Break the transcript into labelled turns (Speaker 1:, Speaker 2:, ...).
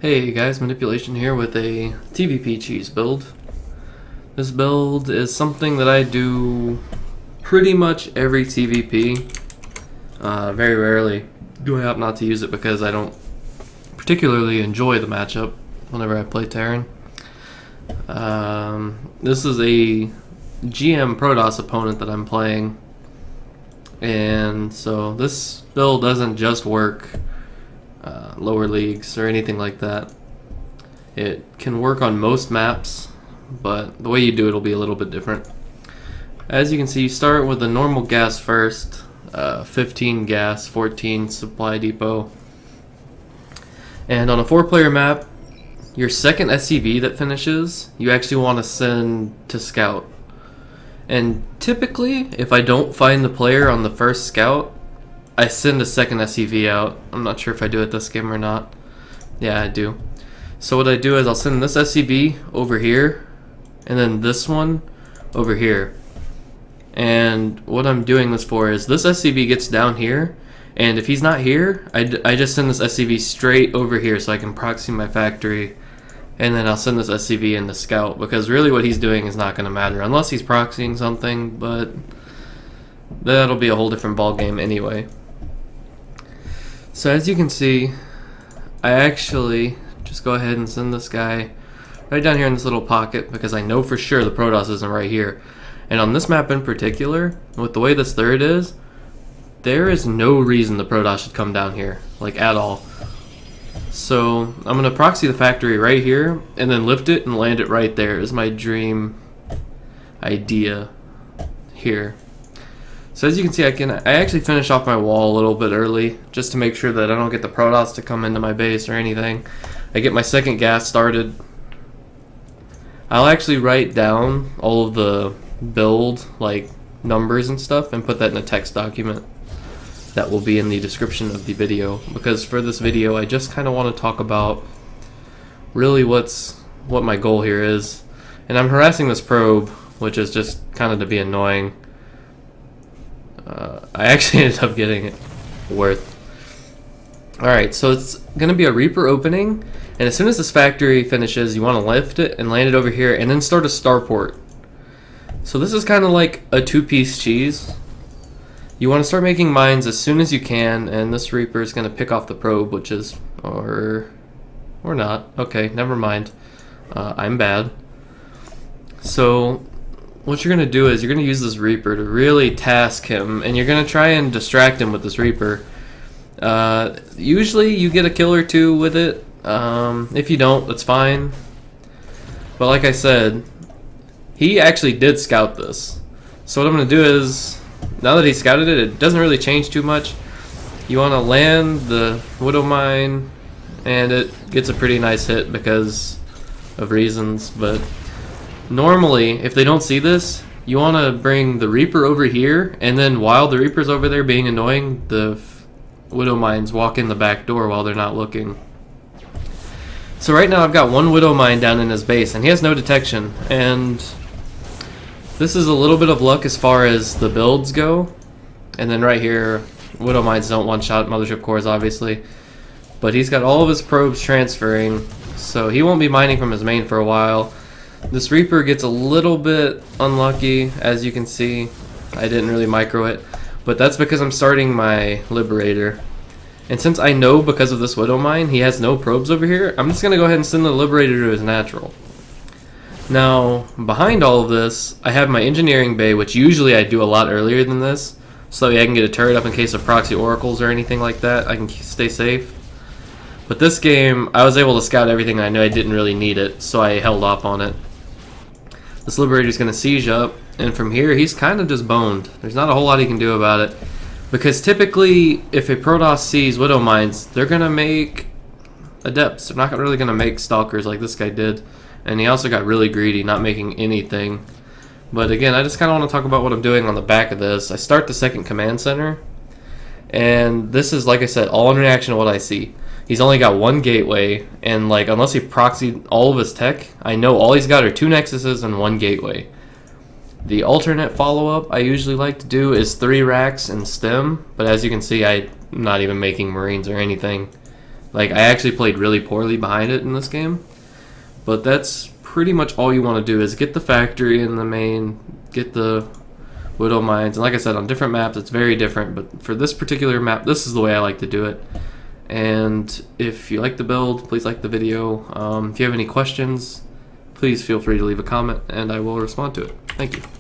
Speaker 1: Hey guys, Manipulation here with a TvP Cheese build. This build is something that I do pretty much every TvP. Very rarely do I opt not to use it because I don't particularly enjoy the matchup whenever I play Terran. This is a GM Protoss opponent that I'm playing, and so this build doesn't just work lower leagues or anything like that. It can work on most maps, but the way you do it will be a little bit different. As you can see, you start with a normal gas first, 15 gas, 14 supply depot, and on a 4-player map, your second SCV that finishes, you actually want to send to scout. And typically, if I don't find the player on the first scout, I send a second SCV out. I'm not sure if I do it this game or not. Yeah, I do. So what I do is I'll send this SCV over here, and then this one over here. And what I'm doing this for is this SCV gets down here, and if he's not here, I just send this SCV straight over here so I can proxy my factory, and then I'll send this SCV in the scout, because really what he's doing is not going to matter unless he's proxying something, but that'll be a whole different ball game anyway. So as you can see, I actually just go ahead and send this guy right down here in this little pocket because I know for sure the Protoss isn't right here. And on this map in particular, with the way this third is, there is no reason the Protoss should come down here, like at all. So I'm going to proxy the factory right here and then lift it and land it right there is my dream idea here. So as you can see, I actually finish off my wall a little bit early just to make sure that I don't get the Protoss to come into my base or anything. I get my second gas started. I'll actually write down all of the build like numbers and stuff and put that in a text document that will be in the description of the video, because for this video I just kind of want to talk about really what my goal here is. And I'm harassing this probe, which is just kind of to be annoying. I actually ended up getting it worth. Alright, so it's gonna be a Reaper opening, and as soon as this factory finishes you want to lift it and land it over here and then start a starport. So this is kind of like a two-piece cheese. You want to start making mines as soon as you can, and this Reaper is going to pick off the probe, which is, or not. Okay, never mind. I'm bad. So what you're going to do is you're going to use this Reaper to really task him, and you're going to try and distract him with this Reaper. Usually you get a kill or two with it. If you don't, that's fine. But like I said, he actually did scout this. So what I'm going to do is, now that he scouted it, it doesn't really change too much. You want to land the Widow Mine, and it gets a pretty nice hit because of reasons. But normally, if they don't see this, you want to bring the Reaper over here, and then while the Reaper's over there being annoying, the Widow Mines walk in the back door while they're not looking. So right now I've got one Widow Mine down in his base, and he has no detection, and this is a little bit of luck as far as the builds go. And then right here, Widow Mines don't one-shot Mothership Cores, obviously. But he's got all of his probes transferring, so he won't be mining from his main for a while. This Reaper gets a little bit unlucky, as you can see. I didn't really micro it, but that's because I'm starting my Liberator. And since I know because of this Widow Mine he has no probes over here, I'm just going to go ahead and send the Liberator to his natural. Now, behind all of this, I have my engineering bay, which usually I do a lot earlier than this, so that I can get a turret up in case of proxy oracles or anything like that. I can stay safe. But this game, I was able to scout everything. I knew I didn't really need it, so I held off on it. This Liberator's going to siege up, and from here, he's kind of just boned. There's not a whole lot he can do about it, because typically, if a Protoss sees Widow Mines, they're going to make Adepts. They're not really going to make Stalkers like this guy did. And he also got really greedy, not making anything. But again, I just kind of want to talk about what I'm doing on the back of this. I start the second command center, and this is, like I said, all in reaction to what I see. He's only got one gateway, and like unless he proxied all of his tech, I know all he's got are 2 nexuses and 1 gateway. The alternate follow-up I usually like to do is 3 racks and stem, but as you can see, I'm not even making Marines or anything. Like, I actually played really poorly behind it in this game. But that's pretty much all you want to do is get the factory in the main, get the Widow Mines. And like I said, on different maps, it's very different. But for this particular map, this is the way I like to do it. And if you like the build, please like the video. If you have any questions, please feel free to leave a comment, and I will respond to it. Thank you.